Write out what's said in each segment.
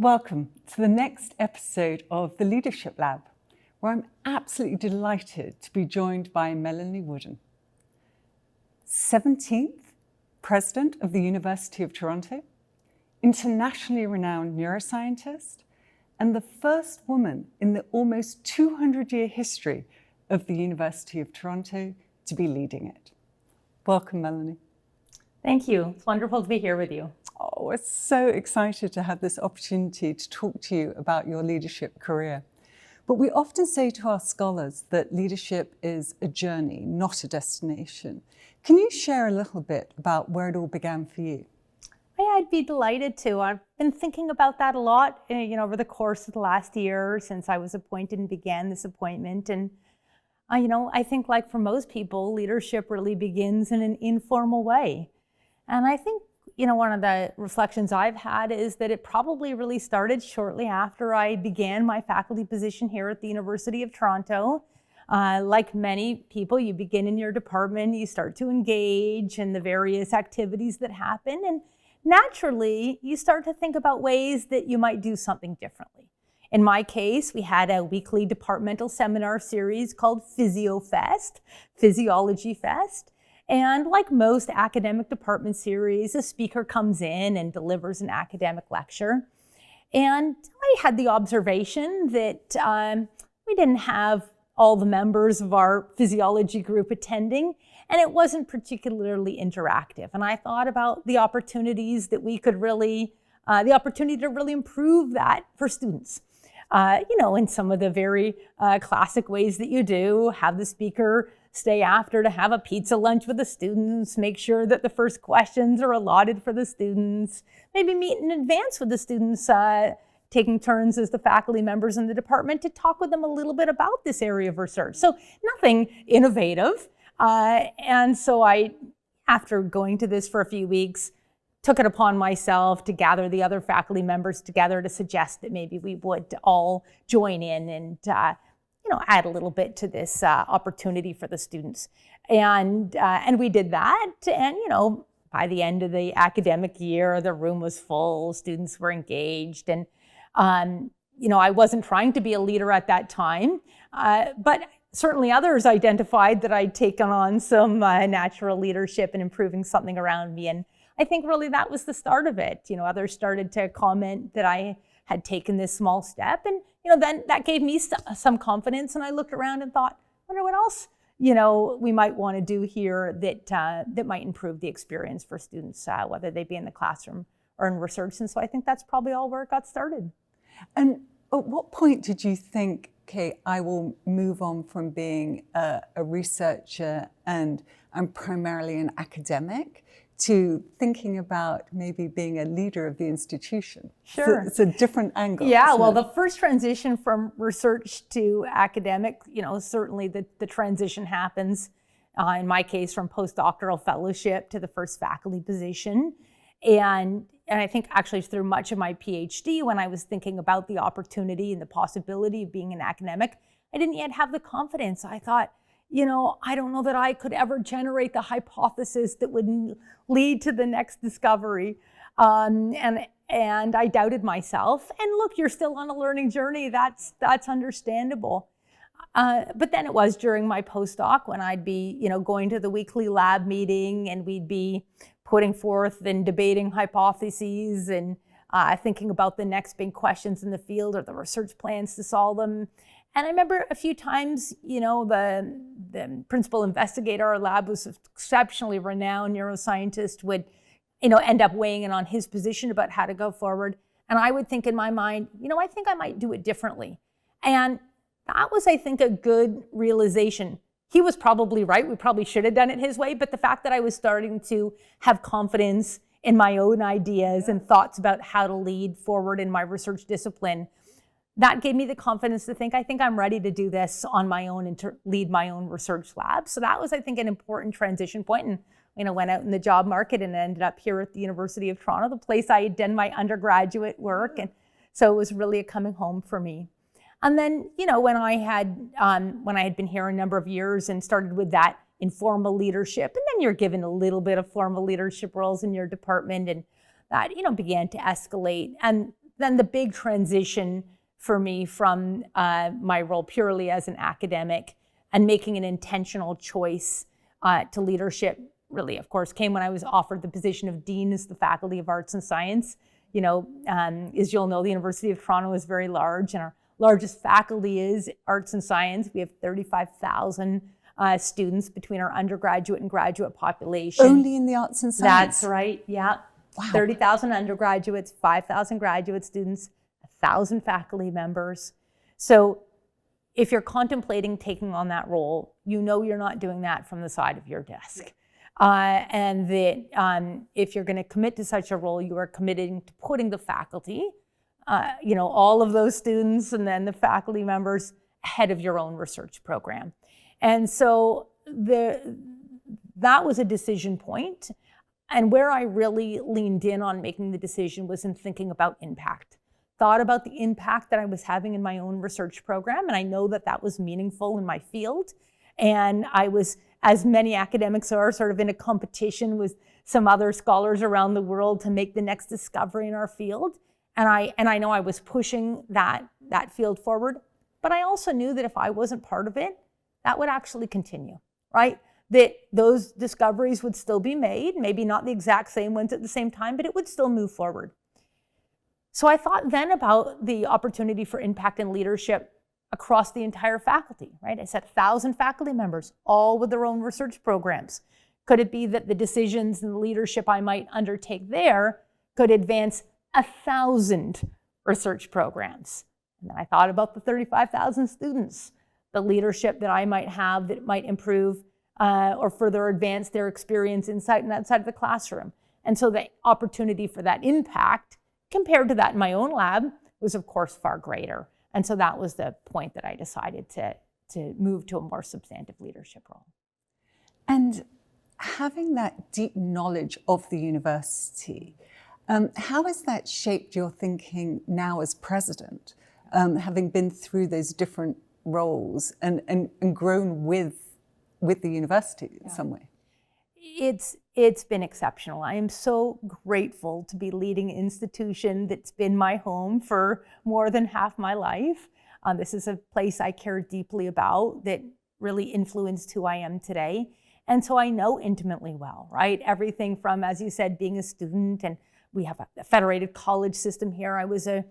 Welcome to the next episode of the Leadership Lab, where I'm absolutely delighted to be joined by Melanie Woodin, 17th President of the University of Toronto, internationally renowned neuroscientist, and the first woman in the almost 200-year history of the University of Toronto to be leading it. Welcome, Melanie. Thank you. It's wonderful to be here with you. Oh, we're so excited to have this opportunity to talk to you about your leadership career. But we often say to our scholars that leadership is a journey, not a destination. Can you share a little bit about where it all began for you? Yeah, I'd be delighted to. I've been thinking about that a lot, over the course of the last year since I was appointed and began this appointment. And, I think like for most people, leadership really begins in an informal way. And I think one of the reflections I've had is that it probably really started shortly after I began my faculty position here at the University of Toronto. Like many people, you begin in your department, you start to engage in the various activities that happen, and naturally, you start to think about ways that you might do something differently. In my case, we had a weekly departmental seminar series called PhysioFest, Physiology Fest. And like most academic department series, a speaker comes in and delivers an academic lecture. And I had the observation that we didn't have all the members of our physiology group attending, and it wasn't particularly interactive. And I thought about the opportunities that we could really, the opportunity to really improve that for students. In some of the very classic ways that you do, have the speaker stay after to have a pizza lunch with the students, make sure that the first questions are allotted for the students, maybe meet in advance with the students, taking turns as the faculty members in the department to talk with them a little bit about this area of research. So nothing innovative. And so I, after going to this for a few weeks, took it upon myself to gather the other faculty members together to suggest that maybe we would all join in and add a little bit to this opportunity for the students. And we did that. And, by the end of the academic year, the room was full, students were engaged. And, I wasn't trying to be a leader at that time, but certainly others identified that I'd taken on some natural leadership and improving something around me. And I think really that was the start of it. Others started to comment that I had taken this small step. And, then that gave me some confidence. And I looked around and thought, I wonder what else, we might want to do here that might improve the experience for students, whether they be in the classroom or in research. And so I think that's probably all where it got started. And at what point did you think, okay, I will move on from being a researcher and I'm primarily an academic to thinking about maybe being a leader of the institution? Sure. So it's a different angle. Yeah, well, the first transition from research to academic, certainly the transition happens, in my case, from postdoctoral fellowship to the first faculty position. And I think actually through much of my PhD, when I was thinking about the opportunity and the possibility of being an academic, I didn't yet have the confidence. I thought, I don't know that I could ever generate the hypothesis that would lead to the next discovery. And I doubted myself. And look, you're still on a learning journey. That's understandable. But then it was during my postdoc when I'd be, going to the weekly lab meeting and we'd be putting forth and debating hypotheses and thinking about the next big questions in the field or the research plans to solve them. And I remember a few times, the principal investigator, our lab was an exceptionally renowned neuroscientist, would, end up weighing in on his position about how to go forward. And I would think in my mind, I think I might do it differently. And that was, I think, a good realization. He was probably right. We probably should have done it his way. But the fact that I was starting to have confidence in my own ideas and thoughts about how to lead forward in my research discipline, that gave me the confidence to think, I think I'm ready to do this on my own and to lead my own research lab. So that was, I think, an important transition point. And, went out in the job market and ended up here at the University of Toronto, the place I had done my undergraduate work. And so it was really a coming home for me. And then, when I had been here a number of years and started with that informal leadership, and then you're given a little bit of formal leadership roles in your department, and that, began to escalate. And then the big transition for me from my role purely as an academic and making an intentional choice to leadership really, of course, came when I was offered the position of Dean as the Faculty of Arts and Science. You know, as you'll know, the University of Toronto is very large, and our largest faculty is Arts and Science. We have 35,000 students between our undergraduate and graduate population. Only in the arts and science? That's right, yeah. Wow. 30,000 undergraduates, 5,000 graduate students, 1,000 faculty members. So if you're contemplating taking on that role, you know you're not doing that from the side of your desk. And that if you're going to commit to such a role, you are committing to putting the faculty, you know, all of those students and then the faculty members ahead of your own research program. And so that was a decision point. And where I really leaned in on making the decision was in thinking about impact. Thought about the impact that I was having in my own research program, and I know that that was meaningful in my field. And I was, as many academics are, sort of in a competition with some other scholars around the world to make the next discovery in our field. And I know I was pushing that field forward, but I also knew that if I wasn't part of it, that would actually continue, right? That those discoveries would still be made, maybe not the exact same ones at the same time, but it would still move forward. So I thought then about the opportunity for impact and leadership across the entire faculty, right? I said 1,000 faculty members, all with their own research programs. Could it be that the decisions and the leadership I might undertake there could advance 1,000 research programs? And then I thought about the 35,000 students, the leadership that I might have that might improve or further advance their experience inside and outside of the classroom. And so the opportunity for that impact compared to that in my own lab was of course far greater. And so that was the point that I decided to move to a more substantive leadership role. And having that deep knowledge of the university, how has that shaped your thinking now as president, having been through those different roles and grown with the university in some way? It's been exceptional. I am so grateful to be leading an institution that's been my home for more than half my life. This is a place I care deeply about that really influenced who I am today. And so I know intimately well, right? Everything from, as you said, being a student, and we have a federated college system here. I was a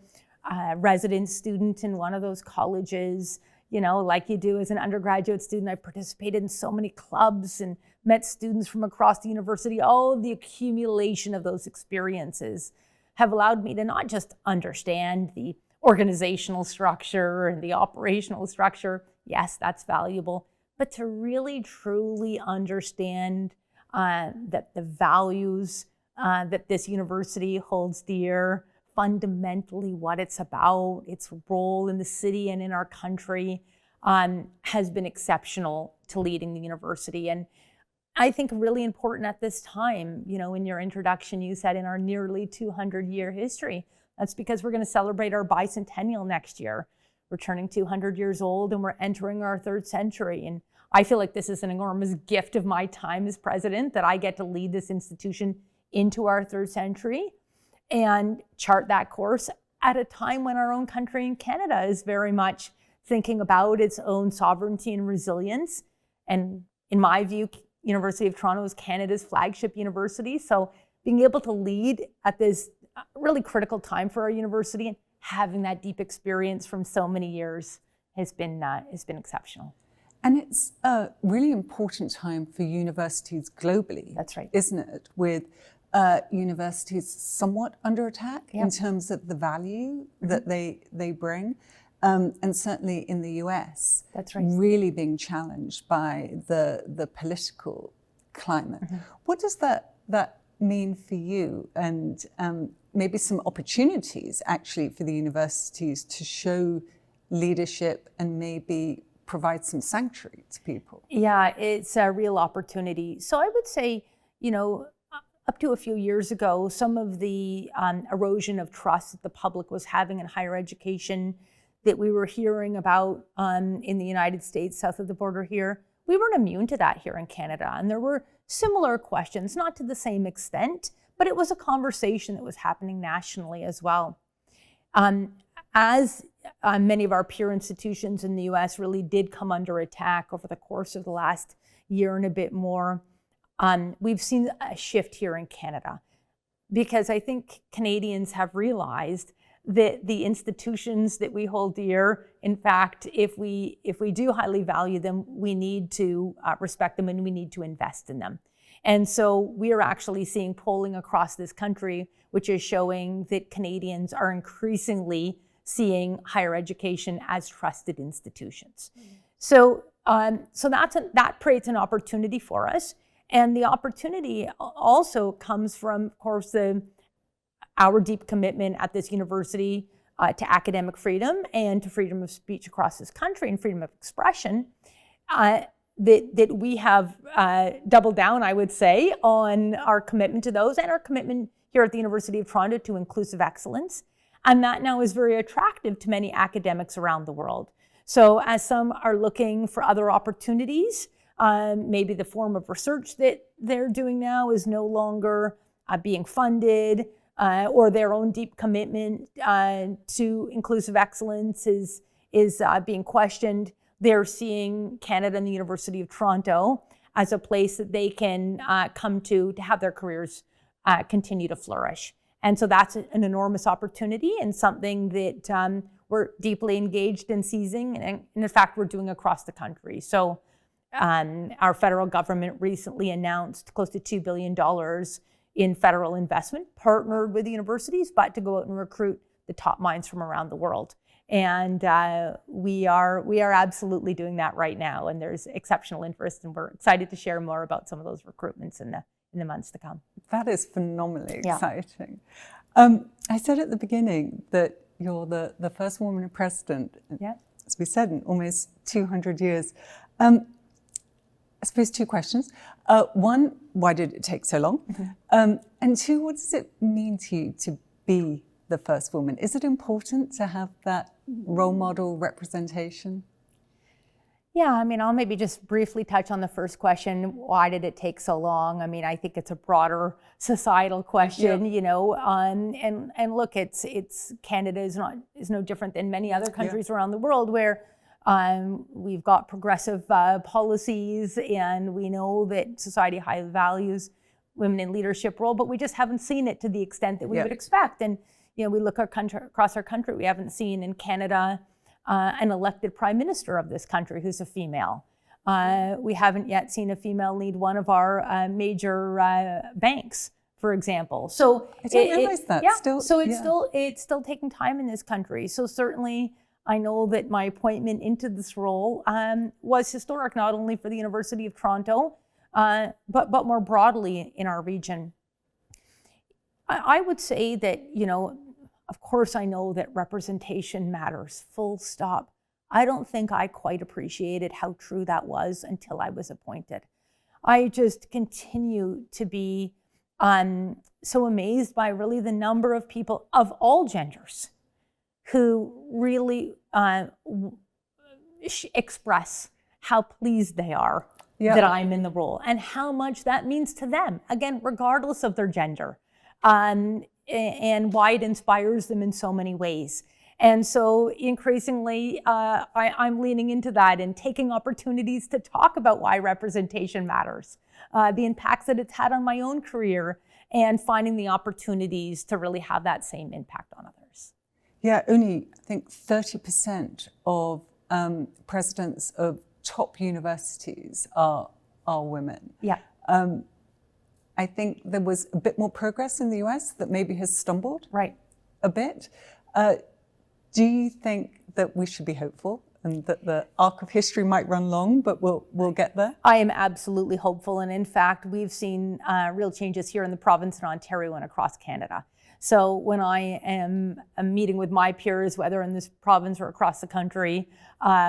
resident student in one of those colleges. You know, like you do as an undergraduate student, I participated in so many clubs and met students from across the university. All of the accumulation of those experiences have allowed me to not just understand the organizational structure and the operational structure. Yes, that's valuable, but to really truly understand that the values that this university holds dear, fundamentally what it's about, its role in the city and in our country, has been exceptional to leading the university. And I think really important at this time, you know, in your introduction, you said in our nearly 200-year history. That's because we're going to celebrate our bicentennial next year. We're turning 200 years old and we're entering our third century. And I feel like this is an enormous gift of my time as president, that I get to lead this institution into our third century and chart that course at a time when our own country in Canada is very much thinking about its own sovereignty and resilience. And in my view, University of Toronto is Canada's flagship university. So being able to lead at this really critical time for our university and having that deep experience from so many years has been exceptional. And it's a really important time for universities globally. That's right. Isn't it? With universities somewhat under attack in terms of the value that they bring. And certainly in the US, that's right, really being challenged by the political climate. What does that mean for you, and maybe some opportunities actually for the universities to show leadership and maybe provide some sanctuary to people? Yeah, it's a real opportunity. So I would say, you know, up to a few years ago, some of the erosion of trust that the public was having in higher education that we were hearing about in the United States, south of the border here, we weren't immune to that here in Canada. And there were similar questions, not to the same extent, but it was a conversation that was happening nationally as well. As many of our peer institutions in the US really did come under attack over the course of the last year and a bit more, we've seen a shift here in Canada, because I think Canadians have realized that the institutions that we hold dear, in fact, if we do highly value them, we need to respect them and we need to invest in them. And so we are actually seeing polling across this country, which is showing that Canadians are increasingly seeing higher education as trusted institutions. So that creates an opportunity for us. And the opportunity also comes from, of course, our deep commitment at this university to academic freedom and to freedom of speech across this country and freedom of expression, that we have doubled down, I would say, on our commitment to those and our commitment here at the University of Toronto to inclusive excellence. And that now is very attractive to many academics around the world. So as some are looking for other opportunities, maybe the form of research that they're doing now is no longer being funded, or their own deep commitment to inclusive excellence is being questioned. They're seeing Canada and the University of Toronto as a place that they can come to have their careers continue to flourish. And so that's an enormous opportunity and something that we're deeply engaged in seizing, and in fact, we're doing across the country. So our federal government recently announced close to $2 billion in federal investment, partnered with the universities, but to go out and recruit the top minds from around the world. And we are absolutely doing that right now, and there's exceptional interest, and we're excited to share more about some of those recruitments in the months to come. That is phenomenally exciting. I said at the beginning that you're the first woman president, as we said, in almost 200 years. I suppose two questions. One, why did it take so long? Mm-hmm. And two, what does it mean to you to be the first woman? Is it important to have that role model representation? Yeah, I mean, I'll maybe just briefly touch on the first question. Why did it take so long? I mean, I think it's a broader societal question, you know, and look, it's Canada is no different than many other countries around the world where we've got progressive policies, and we know that society highly values women in leadership role, but we just haven't seen it to the extent that we would expect. And, you know, we look across our country, we haven't seen in Canada an elected prime minister of this country who's a female. We haven't yet seen a female lead one of our major banks, for example. So I didn't realize that. It's still taking time in this country. So certainly, I know that my appointment into this role was historic, not only for the University of Toronto, but more broadly in our region. I would say that, you know, of course I know that representation matters, full stop. I don't think I quite appreciated how true that was until I was appointed. I just continue to be so amazed by really the number of people of all genders who really express how pleased they are that I'm in the role and how much that means to them, again, regardless of their gender, and why it inspires them in so many ways. And so increasingly, I'm leaning into that and taking opportunities to talk about why representation matters, the impacts that it's had on my own career, and finding the opportunities to really have that same impact on others. Yeah, only, I think, 30% of presidents of top universities are women. Yeah. I think there was a bit more progress in the US that maybe has stumbled a bit. Do you think that we should be hopeful and that the arc of history might run long, but we'll get there? I am absolutely hopeful. And in fact, we've seen real changes here in the province in Ontario and across Canada. So when I am meeting with my peers, whether in this province or across the country,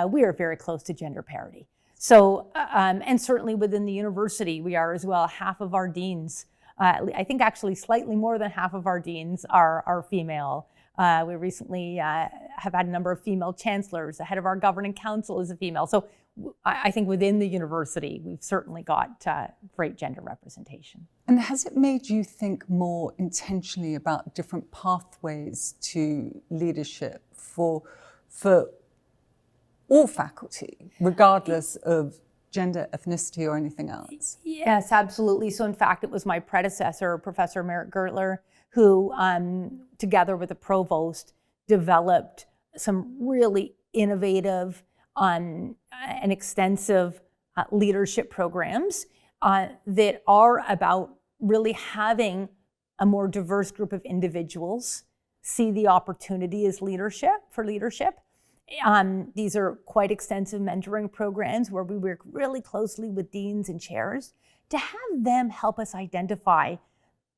we are very close to gender parity. So, and certainly within the university, we are as well. Half of our deans, I think actually slightly more than half of our deans are female. We recently have had a number of female chancellors. The head of our governing council is a female. So I think within the university, we've certainly got great gender representation. And has it made you think more intentionally about different pathways to leadership for all faculty, regardless of gender, ethnicity, or anything else? Yes, absolutely. So in fact, it was my predecessor, Professor Merritt Gertler, who, together with the provost, developed some really innovative and extensive leadership programs that are about really having a more diverse group of individuals see the opportunity as leadership. These are quite extensive mentoring programs where we work really closely with deans and chairs to have them help us identify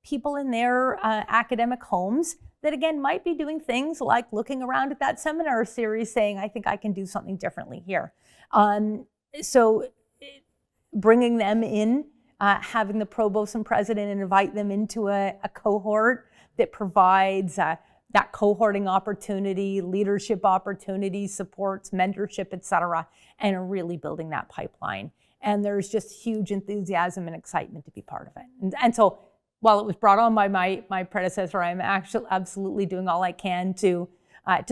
people in their academic homes that, again, might be doing things like looking around at that seminar series saying, I think I can do something differently here. So bringing them in, having the provost and president invite them into a cohort that provides that cohorting opportunity, leadership opportunities, supports, mentorship, et cetera, and really building that pipeline. And there's just huge enthusiasm and excitement to be part of it. And so while it was brought on by my predecessor, I'm actually absolutely doing all I can to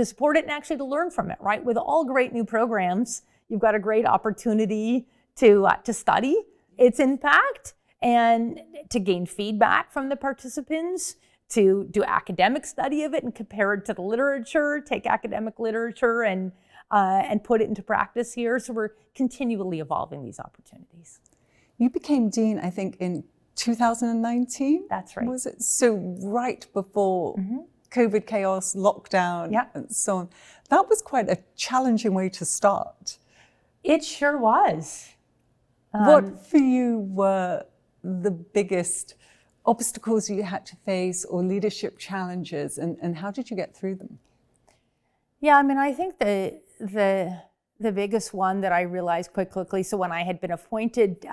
support it and actually to learn from it, right? With all great new programs, you've got a great opportunity to study its impact and to gain feedback from the participants, to do academic study of it and compare it to the literature, take academic literature and put it into practice here. So we're continually evolving these opportunities. You became dean, I think, in 2019? That's right. Was it? So right before COVID chaos, lockdown, and so on. That was quite a challenging way to start. It sure was. What for you were the biggest obstacles you had to face or leadership challenges, and how did you get through them? Yeah, I mean, I think the biggest one that I realized quite quickly, so when I had been appointed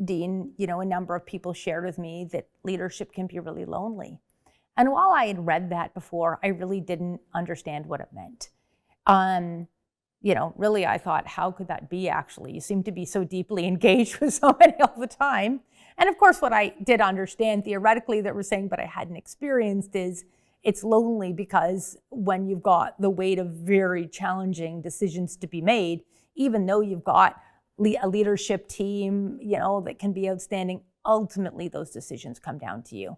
dean, a number of people shared with me that leadership can be really lonely. And while I had read that before, I really didn't understand what it meant. Really I thought, how could that be actually? You seem to be so deeply engaged with so many all the time. And of course, what I did understand theoretically that we're saying, but I hadn't experienced, is it's lonely because when you've got the weight of very challenging decisions to be made, even though you've got a leadership team, that can be outstanding, ultimately those decisions come down to you.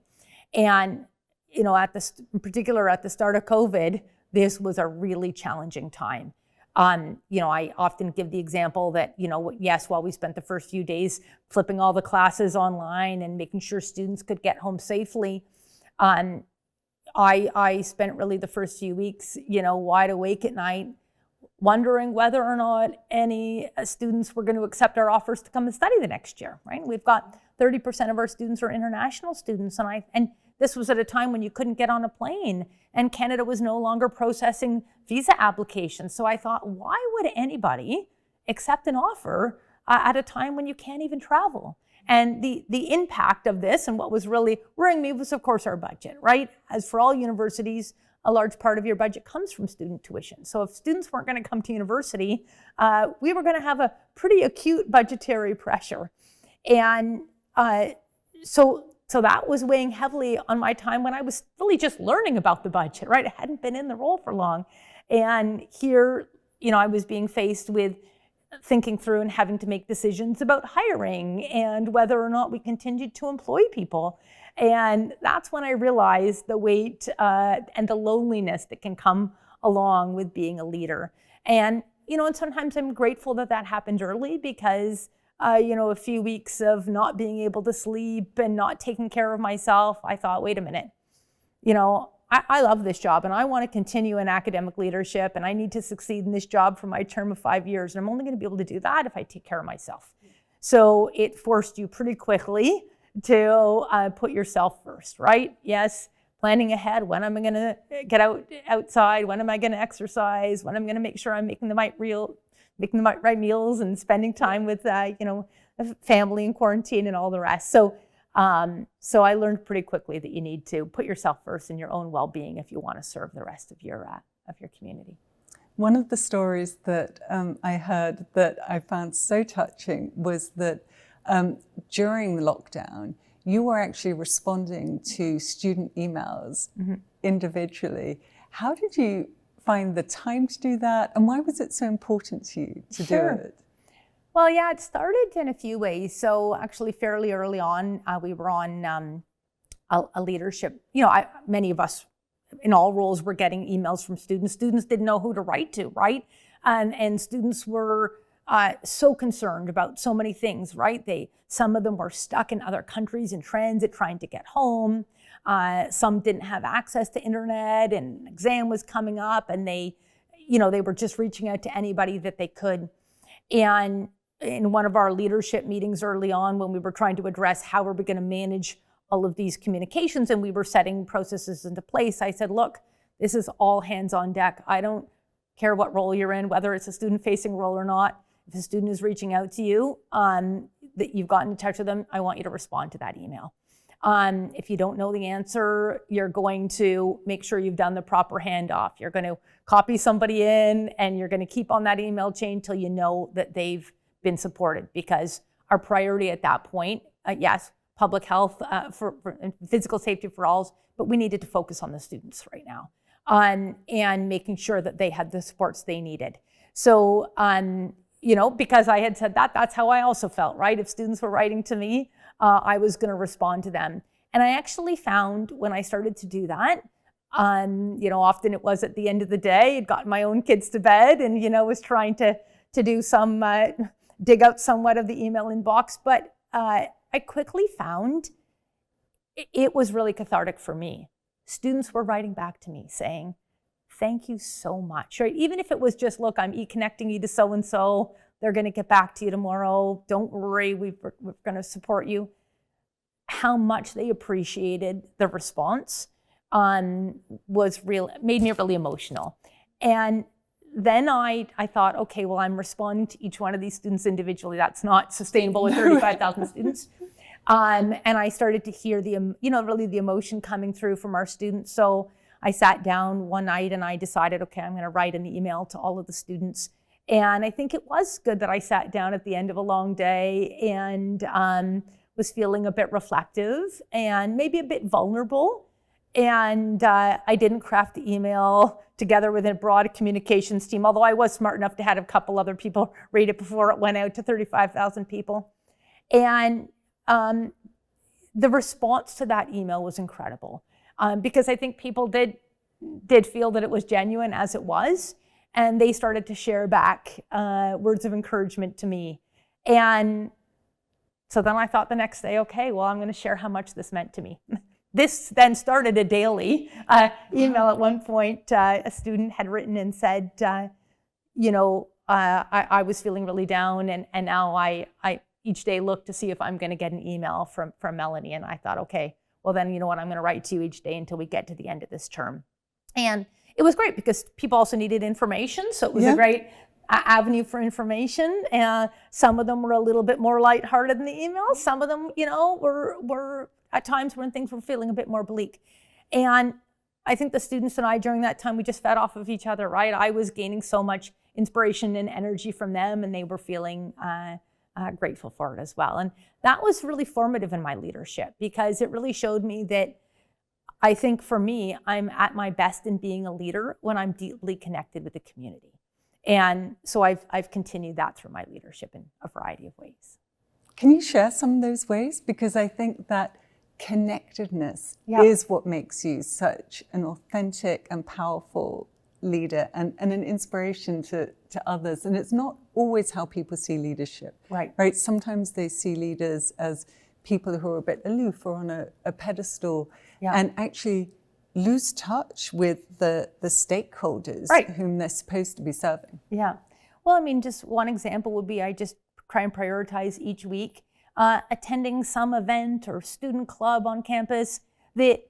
And, in particular at the start of COVID, this was a really challenging time. I often give the example that, yes, while we spent the first few days flipping all the classes online and making sure students could get home safely, I spent really the first few weeks, wide awake at night, wondering whether or not any students were going to accept our offers to come and study the next year, right? We've got 30% of our students are international students, and this was at a time when you couldn't get on a plane, and Canada was no longer processing visa applications. So I thought, why would anybody accept an offer at a time when you can't even travel? And the impact of this, and what was really worrying me, was of course our budget, right? As for all universities, a large part of your budget comes from student tuition. So if students weren't going to come to university, we were going to have a pretty acute budgetary pressure. And so that was weighing heavily on my time when I was really just learning about the budget, right? I hadn't been in the role for long. And here, I was being faced with thinking through and having to make decisions about hiring and whether or not we continued to employ people. And that's when I realized the weight and the loneliness that can come along with being a leader. And, and sometimes I'm grateful that happened early because a few weeks of not being able to sleep and not taking care of myself, I thought, wait a minute, I love this job and I want to continue in academic leadership and I need to succeed in this job for my term of 5 years. And I'm only going to be able to do that if I take care of myself. So it forced you pretty quickly to put yourself first, right? Yes, planning ahead. When am I going to get outside? When am I going to exercise? When am I going to make sure I'm making the right meals and spending time with, family in quarantine and all the rest. So I learned pretty quickly that you need to put yourself first in your own well-being if you want to serve the rest of your community. One of the stories that I heard that I found so touching was that during the lockdown, you were actually responding to student emails individually. How did you find the time to do that? And why was it so important to you to do it? Well, yeah, it started in a few ways. So actually fairly early on, we were on a leadership, many of us in all roles were getting emails from students. Students didn't know who to write to, right? And students were so concerned about so many things, right? Some of them were stuck in other countries in transit trying to get home. Some didn't have access to internet, and an exam was coming up, and they were just reaching out to anybody that they could. And in one of our leadership meetings early on, when we were trying to address how are we going to manage all of these communications, and we were setting processes into place, I said, look, this is all hands on deck. I don't care what role you're in, whether it's a student-facing role or not. If a student is reaching out to you, that you've gotten in touch with them, I want you to respond to that email. If you don't know the answer, you're going to make sure you've done the proper handoff. You're going to copy somebody in, and you're going to keep on that email chain till you know that they've been supported, because our priority at that point, yes, public health for physical safety for all, but we needed to focus on the students right now, and making sure that they had the supports they needed. So, because I had said that, that's how I also felt, right? If students were writing to me, I was going to respond to them. And I actually found when I started to do that, often it was at the end of the day, I'd gotten my own kids to bed, and, was trying to do some, dig out somewhat of the email inbox. But I quickly found it was really cathartic for me. Students were writing back to me saying, thank you so much, right? Even if it was just, look, I'm connecting you to so-and-so, they're going to get back to you tomorrow. Don't worry, we're going to support you. How much they appreciated the response made me really emotional. And then I thought, okay, well, I'm responding to each one of these students individually. That's not sustainable with 35,000 students. And I started to hear really the emotion coming through from our students. So I sat down one night and I decided, okay, I'm going to write an email to all of the students. And I think it was good that I sat down at the end of a long day and was feeling a bit reflective and maybe a bit vulnerable. And I didn't craft the email together with a broad communications team, although I was smart enough to have a couple other people read it before it went out to 35,000 people. And the response to that email was incredible, because I think people did feel that it was genuine as it was, and they started to share back words of encouragement to me. And so then I thought the next day, okay, well, I'm going to share how much this meant to me. This then started a daily email. At one point, a student had written and said, I was feeling really down, and now I each day look to see if I'm going to get an email from Melanie. And I thought, okay, well then, you know what, I'm going to write to you each day until we get to the end of this term. And it was great because people also needed information. So it was a great avenue for information. And some of them were a little bit more lighthearted in the emails. Some of them, were at times when things were feeling a bit more bleak. And I think the students and I, during that time, we just fed off of each other, right? I was gaining so much inspiration and energy from them, and they were feeling grateful for it as well. And that was really formative in my leadership, because it really showed me that I think for me, I'm at my best in being a leader when I'm deeply connected with the community. And so I've continued that through my leadership in a variety of ways. Can you share some of those ways? Because I think that connectedness is what makes you such an authentic and powerful leader and an inspiration to others. And it's not always how people see leadership. Right? Sometimes they see leaders as people who are a bit aloof or on a pedestal and actually lose touch with the stakeholders whom they're supposed to be serving. Yeah. Well, I mean, just one example would be I just try and prioritize each week attending some event or student club on campus that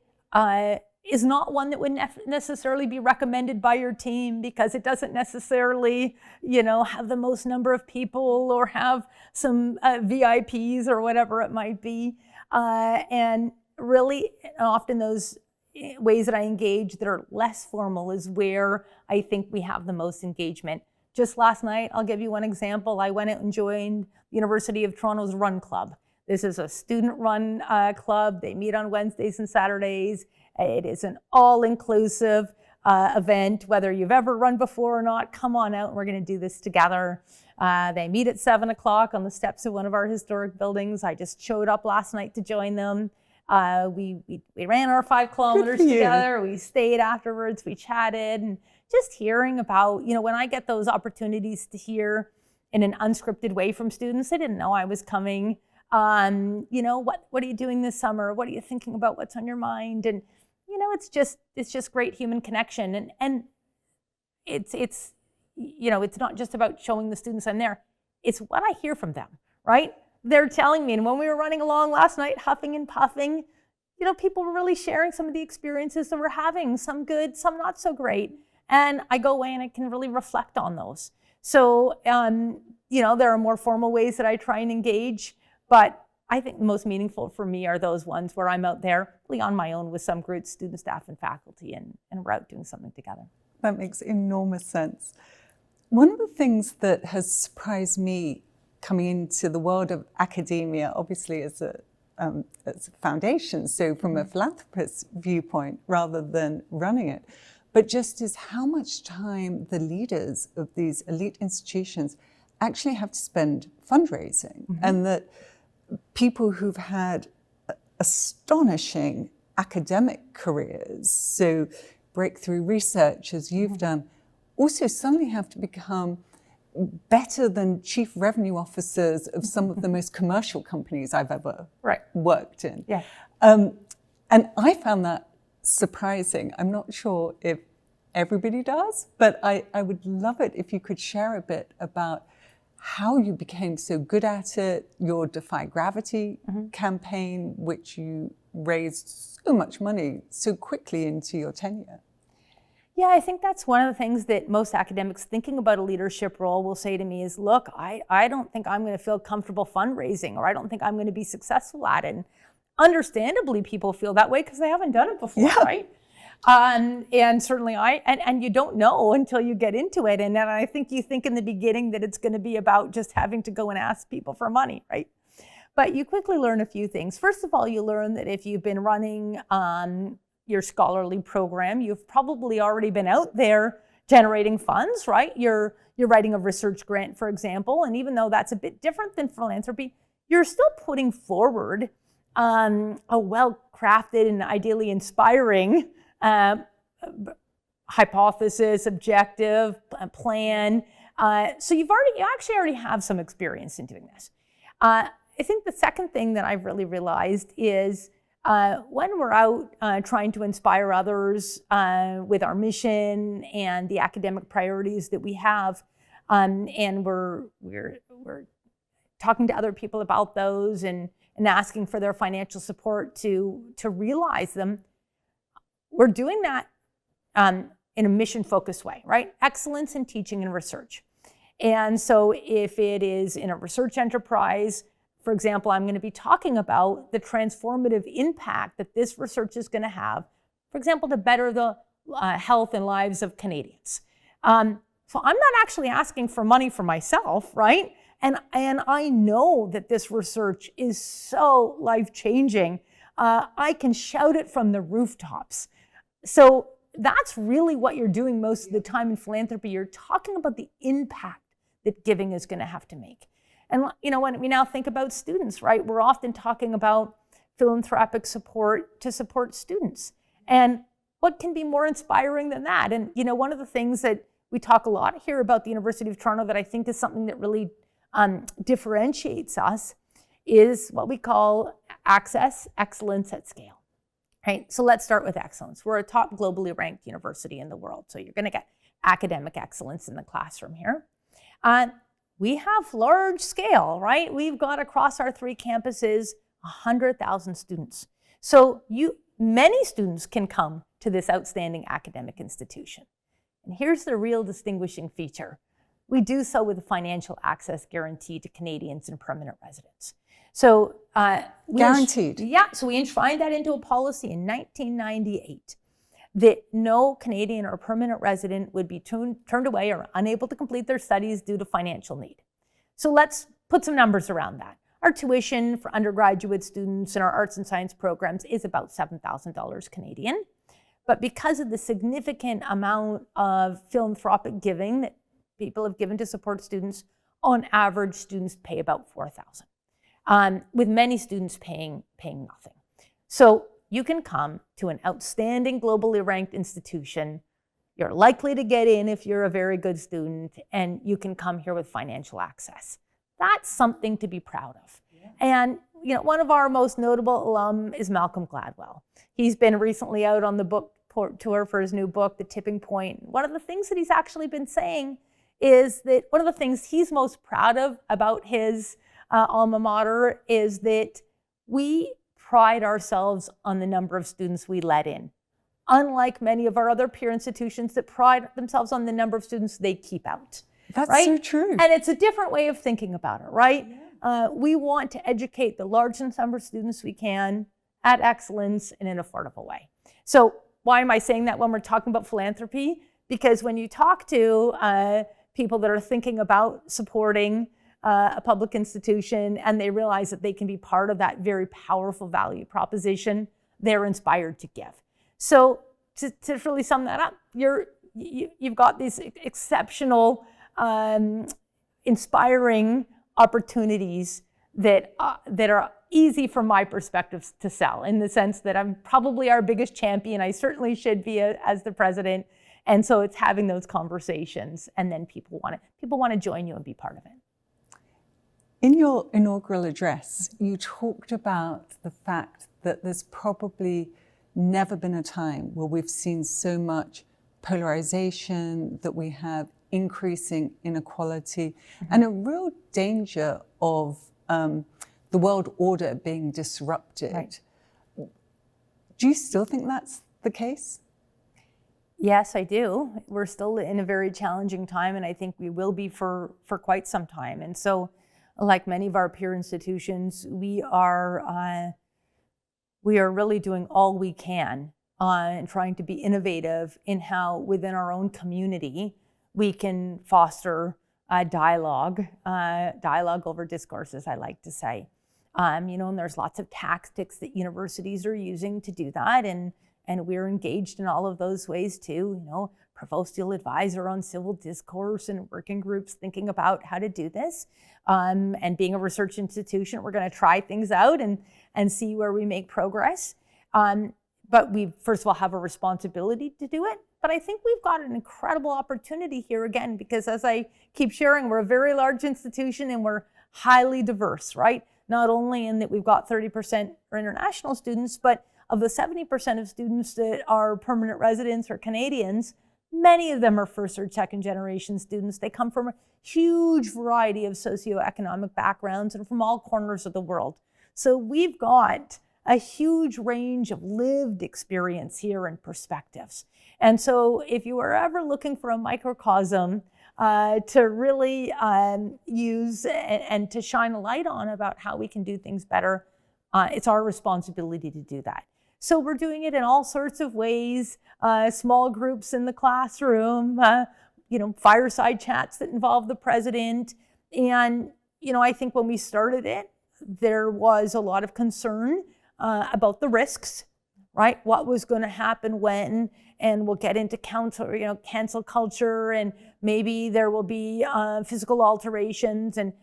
is not one that would necessarily be recommended by your team, because it doesn't necessarily, have the most number of people or have some VIPs or whatever it might be. And really, often those ways that I engage that are less formal is where I think we have the most engagement. Just last night, I'll give you one example. I went out and joined the University of Toronto's Run Club. This is a student-run club. They meet on Wednesdays and Saturdays. It is an all-inclusive event. Whether you've ever run before or not, come on out and we're going to do this together. They meet at 7 o'clock on the steps of one of our historic buildings. I just showed up last night to join them. We ran our 5 kilometers together. We stayed afterwards. We chatted, and just hearing about, when I get those opportunities to hear in an unscripted way from students, they didn't know I was coming. What are you doing this summer? What are you thinking about? What's on your mind? And it's just great human connection. And it's not just about showing the students I'm there. It's what I hear from them, right? They're telling me, and when we were running along last night, huffing and puffing, people were really sharing some of the experiences that we're having, some good, some not so great. And I go away and I can really reflect on those. So, there are more formal ways that I try and engage, but I think the most meaningful for me are those ones where I'm out there really on my own with some group, students, staff, and faculty, and we're out doing something together. That makes enormous sense. One of the things that has surprised me coming into the world of academia, obviously as a foundation, so from a philanthropist's viewpoint rather than running it, but just is how much time the leaders of these elite institutions actually have to spend fundraising, and that people who've had astonishing academic careers, so breakthrough research as you've done, also suddenly have to become better than chief revenue officers of some of the most commercial companies I've ever worked in. Yeah. And I found that surprising. I'm not sure if everybody does, but I would love it if you could share a bit about how you became so good at it, your Defy Gravity campaign, which you raised so much money so quickly into your tenure. Yeah, I think that's one of the things that most academics thinking about a leadership role will say to me is, look, I don't think I'm going to feel comfortable fundraising, or I don't think I'm going to be successful at it. And understandably, people feel that way because they haven't done it before, right? And certainly and you don't know until you get into it. And then I think you think in the beginning that it's going to be about just having to go and ask people for money, right? But you quickly learn a few things. First of all, you learn that if you've been running your scholarly program, you've probably already been out there generating funds, right? You're writing a research grant, for example, and even though that's a bit different than philanthropy, you're still putting forward a well-crafted and ideally inspiring hypothesis, objective, plan. So you actually already have some experience in doing this. I think the second thing that I've really realized is when we're out trying to inspire others with our mission and the academic priorities that we have, and we're talking to other people about those and asking for their financial support to realize them, we're doing that in a mission-focused way, right? Excellence in teaching and research. And so if it is in a research enterprise, for example, I'm going to be talking about the transformative impact that this research is going to have, for example, to better the health and lives of Canadians. So I'm not actually asking for money for myself, right? And I know that this research is so life-changing. I can shout it from the rooftops. So that's really what you're doing most of the time in philanthropy. You're talking about the impact that giving is going to have to make. And when we now think about students, right, we're often talking about philanthropic support to support students. And what can be more inspiring than that? And one of the things that we talk a lot here about the University of Toronto that I think is something that really differentiates us is what we call access, excellence at scale. Right? So let's start with excellence. We're a top globally ranked university in the world. So you're going to get academic excellence in the classroom here. We have large scale, right? We've got across our 3 campuses 100,000 students. So many students can come to this outstanding academic institution. And here's the real distinguishing feature. We do so with a financial access guarantee to Canadians and permanent residents. So guaranteed. So we enshrined that into a policy in 1998 that no Canadian or permanent resident would be turned away or unable to complete their studies due to financial need. So let's put some numbers around that. Our tuition for undergraduate students in our arts and science programs is about $7,000 Canadian. But because of the significant amount of philanthropic giving that people have given to support students, on average, students pay about $4,000, with many students paying nothing. So you can come to an outstanding globally ranked institution. You're likely to get in if you're a very good student, and you can come here with financial access. That's something to be proud of. Yeah. And one of our most notable alum is Malcolm Gladwell. He's been recently out on the book tour for his new book, The Tipping Point. One of the things that he's actually been saying is that one of the things he's most proud of about his alma mater is that we pride ourselves on the number of students we let in, unlike many of our other peer institutions that pride themselves on the number of students they keep out. That's right? So true. And it's a different way of thinking about it, right? Yeah. We want to educate the largest number of students we can at excellence in an affordable way. So why am I saying that when we're talking about philanthropy? Because when you talk to people that are thinking about supporting a public institution and they realize that they can be part of that very powerful value proposition, they're inspired to give. So to really sum that up, you've got these exceptional, inspiring opportunities that are easy from my perspective to sell, in the sense that I'm probably our biggest champion. I certainly should be as the president. And so it's having those conversations, and then people want to join you and be part of it. In your inaugural address, you talked about the fact that there's probably never been a time where we've seen so much polarization, that we have increasing inequality, and a real danger of the world order being disrupted. Right. Do you still think that's the case? Yes, I do. We're still in a very challenging time, and I think we will be for quite some time. And so, like many of our peer institutions, we are really doing all we can and trying to be innovative in how within our own community we can foster dialogue over discourses, I like to say. And there's lots of tactics that universities are using to do that, and we're engaged in all of those ways too. Provostal advisor on civil discourse and working groups thinking about how to do this. And being a research institution, we're going to try things out and see where we make progress. But we, first of all, have a responsibility to do it. But I think we've got an incredible opportunity here again, because as I keep sharing, we're a very large institution and we're highly diverse, right? Not only in that we've got 30% are international students, but of the 70% of students that are permanent residents or Canadians, many of them are first or second generation students. They come from a huge variety of socioeconomic backgrounds and from all corners of the world. So we've got a huge range of lived experience here and perspectives. And so if you are ever looking for a microcosm to really use and to shine a light on about how we can do things better, it's our responsibility to do that. So we're doing it in all sorts of ways, small groups in the classroom, fireside chats that involve the president. And, I think when we started it, there was a lot of concern about the risks, right? What was going to happen when, and we'll get into cancel culture, and maybe there will be physical altercations, and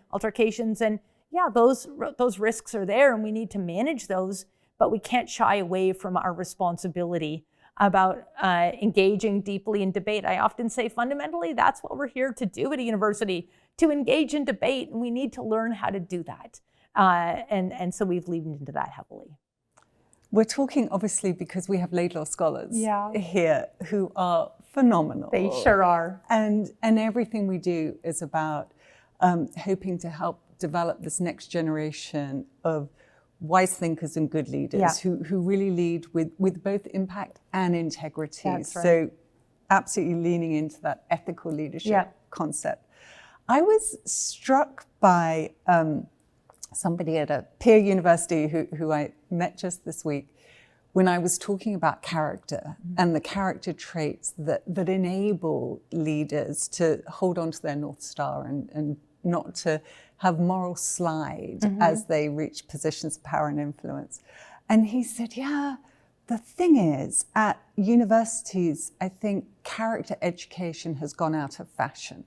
yeah, those risks are there, and we need to manage those, but we can't shy away from our responsibility about engaging deeply in debate. I often say fundamentally, that's what we're here to do at a university, to engage in debate, and we need to learn how to do that. And so we've leaned into that heavily. We're talking obviously because we have Laidlaw scholars here who are phenomenal. They sure are. And everything we do is about hoping to help develop this next generation of wise thinkers and good leaders who really lead with both impact and integrity. That's right. So absolutely leaning into that ethical leadership concept. I was struck by somebody at a peer university who I met just this week, when I was talking about character and the character traits that enable leaders to hold on to their North Star and not to have moral slide as they reach positions of power and influence. And he said, yeah, the thing is, at universities, I think character education has gone out of fashion,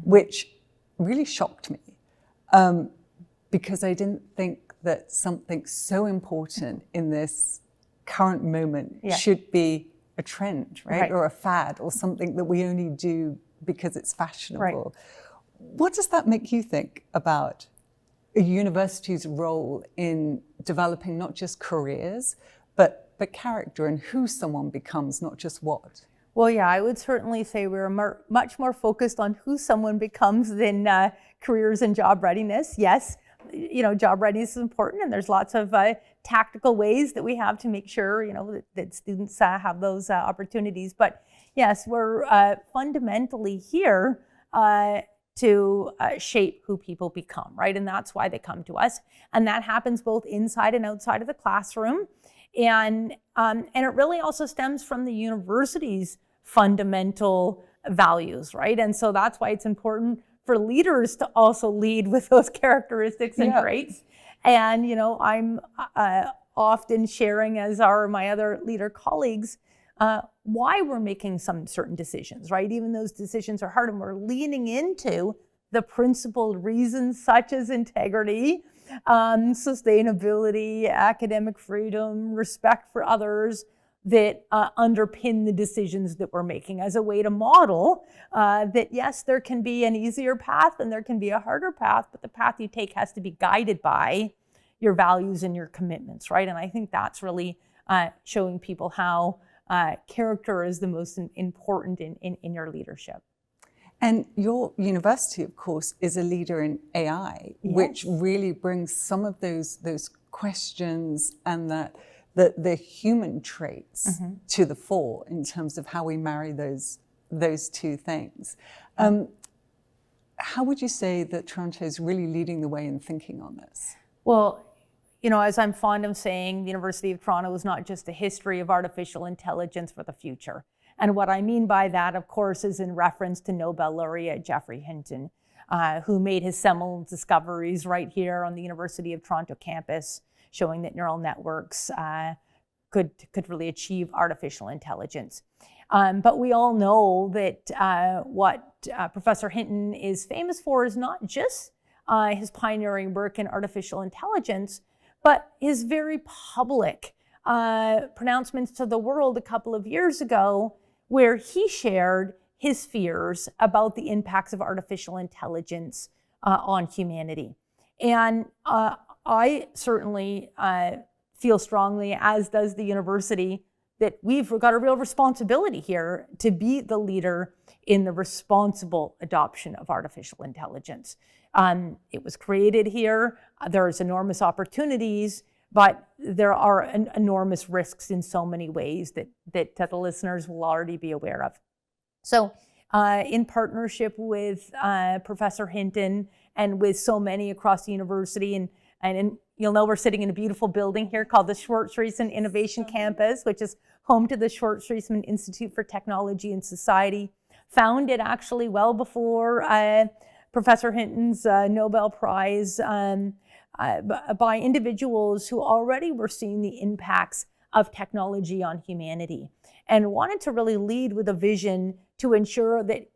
which really shocked me. Because I didn't think that something so important in this current moment should be a trend, right? Or a fad, or something that we only do because it's fashionable. What does that make you think about a university's role in developing not just careers, but character and who someone becomes, not just what? Well, yeah, I would certainly say we're much more focused on who someone becomes than careers and job readiness. Yes, job readiness is important, and there's lots of tactical ways that we have to make sure, that students have those opportunities. But yes, we're fundamentally here to shape who people become, right? And that's why they come to us. And that happens both inside and outside of the classroom. And it really also stems from the university's fundamental values, right? And so that's why it's important for leaders to also lead with those characteristics and traits. And, I'm often sharing, as are my other leader colleagues, why we're making some certain decisions, right? Even those decisions are hard, and we're leaning into the principled reasons such as integrity, sustainability, academic freedom, respect for others that underpin the decisions that we're making as a way to model that, yes, there can be an easier path and there can be a harder path, but the path you take has to be guided by your values and your commitments, right? And I think that's really showing people how character is the most important in your leadership. And your university, of course, is a leader in AI, which really brings some of those questions and the human traits to the fore in terms of how we marry those two things. How would you say that Toronto is really leading the way in thinking on this? Well, as I'm fond of saying, the University of Toronto is not just a history of artificial intelligence for the future. And what I mean by that, of course, is in reference to Nobel laureate Geoffrey Hinton, who made his seminal discoveries right here on the University of Toronto campus, showing that neural networks could really achieve artificial intelligence. But we all know that what Professor Hinton is famous for is not just his pioneering work in artificial intelligence, but his very public pronouncements to the world a couple of years ago, where he shared his fears about the impacts of artificial intelligence on humanity. And I certainly feel strongly, as does the university, that we've got a real responsibility here to be the leader in the responsible adoption of artificial intelligence. It was created here. There's enormous opportunities, but there are enormous risks in so many ways that the listeners will already be aware of. So in partnership with Professor Hinton and with so many across the university, and you'll know we're sitting in a beautiful building here called the Schwartz-Reisman Innovation Campus, which is home to the Schwartz-Reisman Institute for Technology and Society, founded actually well before Professor Hinton's Nobel Prize, by individuals who already were seeing the impacts of technology on humanity and wanted to really lead with a vision to ensure that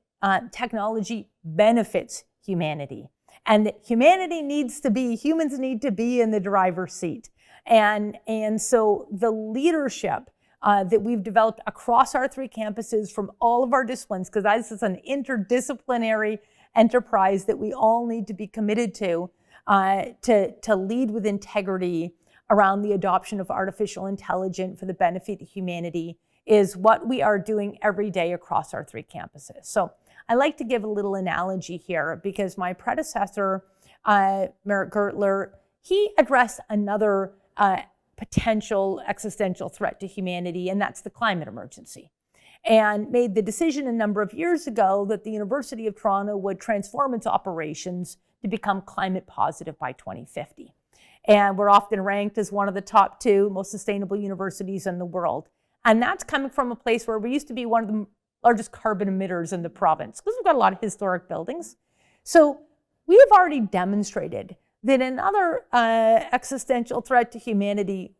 technology benefits humanity, and that humans need to be in the driver's seat. And so the leadership that we've developed across our three campuses from all of our disciplines, because this is an interdisciplinary enterprise that we all need to be committed to lead with integrity around the adoption of artificial intelligence for the benefit of humanity, is what we are doing every day across our three campuses. So I like to give a little analogy here, because my predecessor, Merritt Gertler, he addressed another potential existential threat to humanity, and that's the climate emergency. and made the decision a number of years ago that the University of Toronto would transform its operations to become climate positive by 2050. And we're often ranked as one of the top 2 most sustainable universities in the world. And that's coming from a place where we used to be one of the largest carbon emitters in the province, because we've got a lot of historic buildings. So we have already demonstrated that another existential threat to humanity,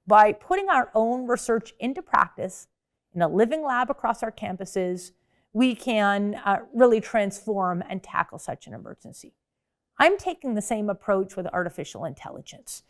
by putting our own research into practice in a living lab across our campuses, we can really transform and tackle such an emergency. I'm taking the same approach with artificial intelligence.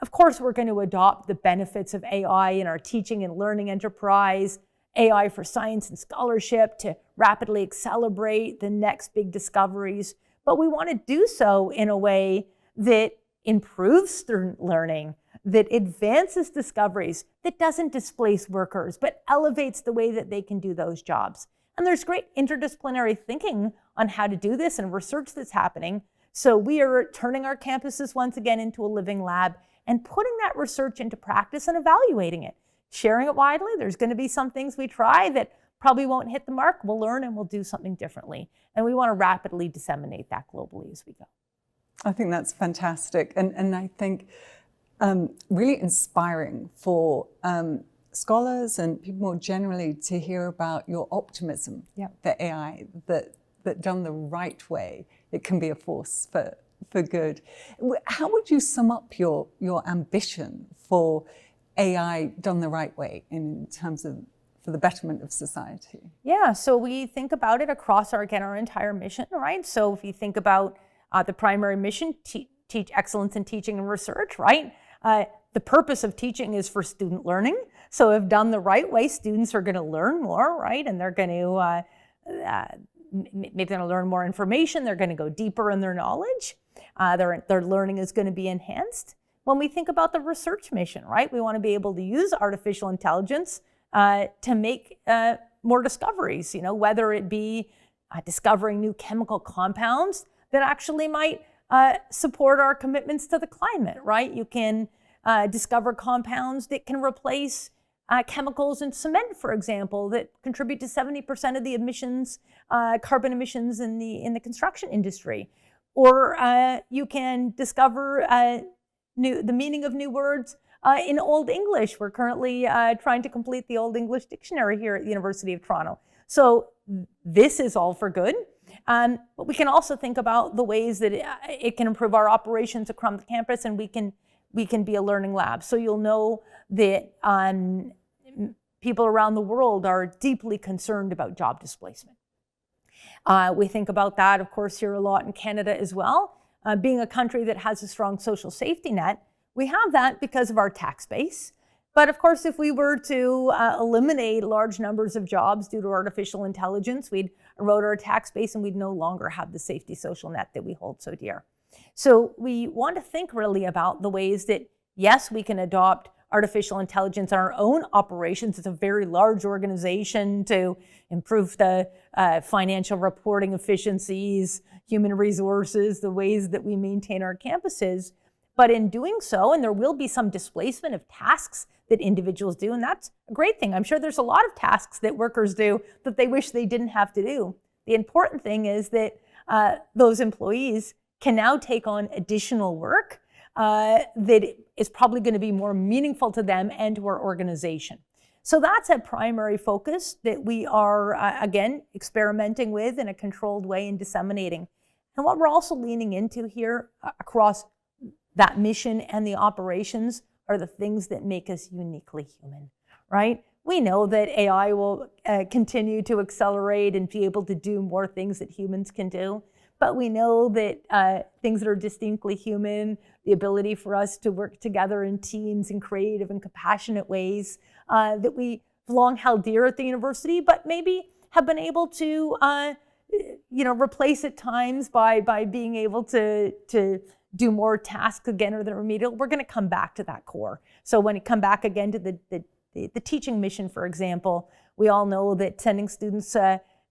Of course, we're going to adopt the benefits of AI in our teaching and learning enterprise, AI for science and scholarship to rapidly accelerate the next big discoveries, but we want to do so in a way that improves student learning, that advances discoveries, that doesn't displace workers, but elevates the way that they can do those jobs. And there's great interdisciplinary thinking on how to do this and research that's happening. So we are turning our campuses once again into a living lab and putting that research into practice and evaluating it, sharing it widely. There's going to be some things we try that probably won't hit the mark. We'll learn and we'll do something differently. And we want to rapidly disseminate that globally as we go. I think that's fantastic. And I think really inspiring for scholars and people more generally to hear about your optimism for AI, that done the right way, it can be a force for good. How would you sum up your ambition for AI done the right way in terms of for the betterment of society? Yeah, so we think about it across our entire mission, right? So if you think about the primary mission, teach excellence in teaching and research, right? The purpose of teaching is for student learning. So if done the right way, students are going to learn more, right? And they're going to maybe they're going to learn more information. They're going to go deeper in their knowledge. Their learning is going to be enhanced. When we think about the research mission, right? We want to be able to use artificial intelligence to make more discoveries, whether it be discovering new chemical compounds that actually might support our commitments to the climate, right? You can discover compounds that can replace chemicals in cement, for example, that contribute to 70% of the emissions, carbon emissions in the construction industry. Or you can discover the meaning of new words in Old English. We're currently trying to complete the Old English Dictionary here at the University of Toronto. So this is all for good. But we can also think about the ways that it can improve our operations across the campus, and we can be a learning lab. So you'll know that people around the world are deeply concerned about job displacement. We think about that, of course, here a lot in Canada as well. Being a country that has a strong social safety net, we have that because of our tax base. But of course, if we were to eliminate large numbers of jobs due to artificial intelligence, we'd erode our tax base and we'd no longer have the safety social net that we hold so dear. So we want to think really about the ways that, yes, we can adopt artificial intelligence in our own operations. It's a very large organization to improve the financial reporting efficiencies, human resources, the ways that we maintain our campuses. But in doing so, and there will be some displacement of tasks that individuals do, and that's a great thing. I'm sure there's a lot of tasks that workers do that they wish they didn't have to do. The important thing is that those employees can now take on additional work that is probably going to be more meaningful to them and to our organization. So that's a primary focus that we are, again, experimenting with in a controlled way and disseminating. And what we're also leaning into here across that mission and the operations are the things that make us uniquely human, right? We know that AI will continue to accelerate and be able to do more things that humans can do. But we know that things that are distinctly human, the ability for us to work together in teams in creative and compassionate ways that we've long held dear at the university, but maybe have been able to replace at times by being able to do more tasks again or the remedial. We're going to come back to that core. So when it come back again to the teaching mission, for example, we all know that sending students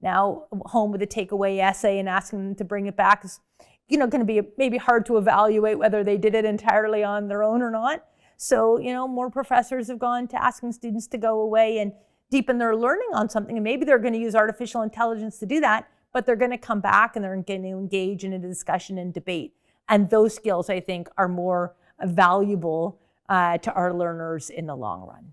now home with a takeaway essay and asking them to bring it back is going to be maybe hard to evaluate whether they did it entirely on their own or not. So more professors have gone to asking students to go away and deepen their learning on something, and maybe they're going to use artificial intelligence to do that, but they're going to come back and they're going to engage in a discussion and debate. And those skills, I think, are more valuable to our learners in the long run.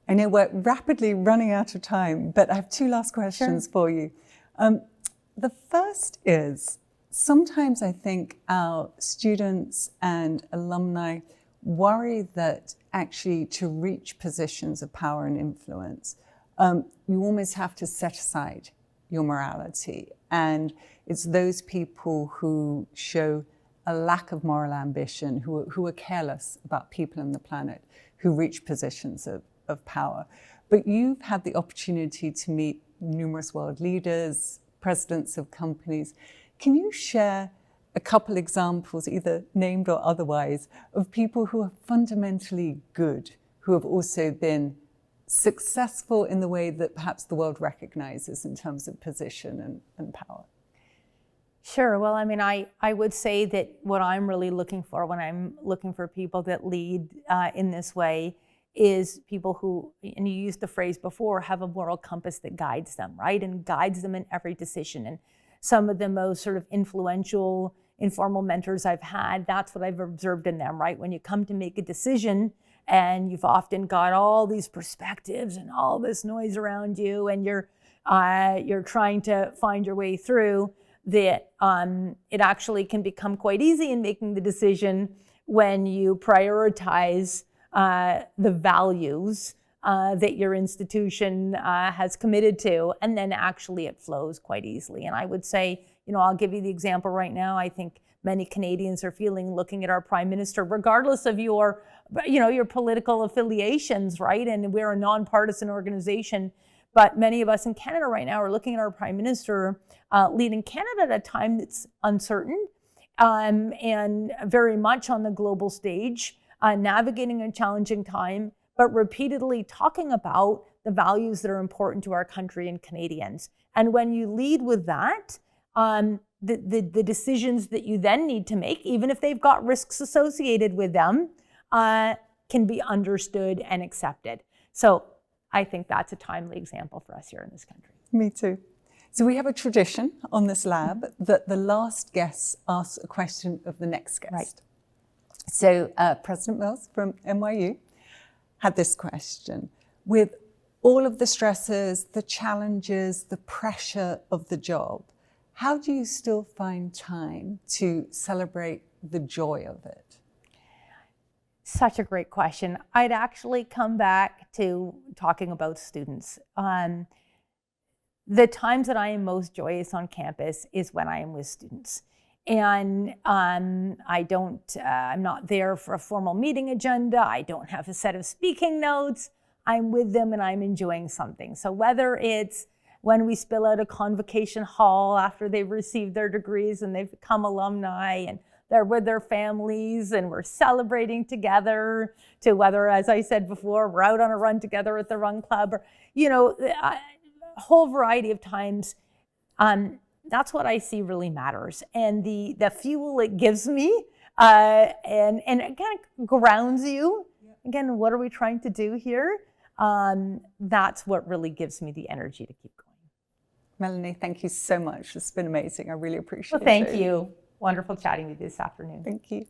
I know we're rapidly running out of time, but I have two last questions for you. The first is, sometimes I think our students and alumni worry that actually to reach positions of power and influence, you almost have to set aside your morality. And it's those people who show a lack of moral ambition, who are careless about people and the planet, who reach positions of power. But you've had the opportunity to meet numerous world leaders, presidents of companies. Can you share a couple examples, either named or otherwise, of people who are fundamentally good, who have also been successful in the way that perhaps the world recognizes in terms of position and power? Sure. Well, I mean, I would say that what I'm really looking for when I'm looking for people that lead in this way is people who, and you used the phrase before, have a moral compass that guides them, right? And guides them in every decision. And some of the most sort of influential, informal mentors I've had, that's what I've observed in them, right? When you come to make a decision and you've often got all these perspectives and all this noise around you, and you're trying to find your way through, that it actually can become quite easy in making the decision when you prioritize the values that your institution has committed to, and then actually it flows quite easily. And I would say, I'll give you the example right now. I think many Canadians are feeling, looking at our Prime Minister, regardless of your political affiliations, right? And we're a nonpartisan organization, but many of us in Canada right now are looking at our Prime Minister leading Canada at a time that's uncertain and very much on the global stage, navigating a challenging time, but repeatedly talking about the values that are important to our country and Canadians. And when you lead with that, the decisions that you then need to make, even if they've got risks associated with them, can be understood and accepted. So I think that's a timely example for us here in this country. Me too. So we have a tradition on this lab that the last guest asks a question of the next guest. Right. So President Mills from NYU had this question: with all of the stresses, the challenges, the pressure of the job, how do you still find time to celebrate the joy of it? Such a great question. I'd actually come back to talking about students. The times that I am most joyous on campus is when I am with students. And I'm not there for a formal meeting agenda. I don't have a set of speaking notes. I'm with them and I'm enjoying something. So whether it's when we spill out a convocation hall after they've received their degrees and they've become alumni and they're with their families and we're celebrating together, to whether, as I said before, we're out on a run together at the run club, or, a whole variety of times, that's what I see really matters. And the fuel it gives me, and it kind of grounds you. Again, what are we trying to do here? That's what really gives me the energy to keep going. Melanie, thank you so much. It's been amazing. I really appreciate it. Well, thank you. Wonderful chatting with you this afternoon. Thank you.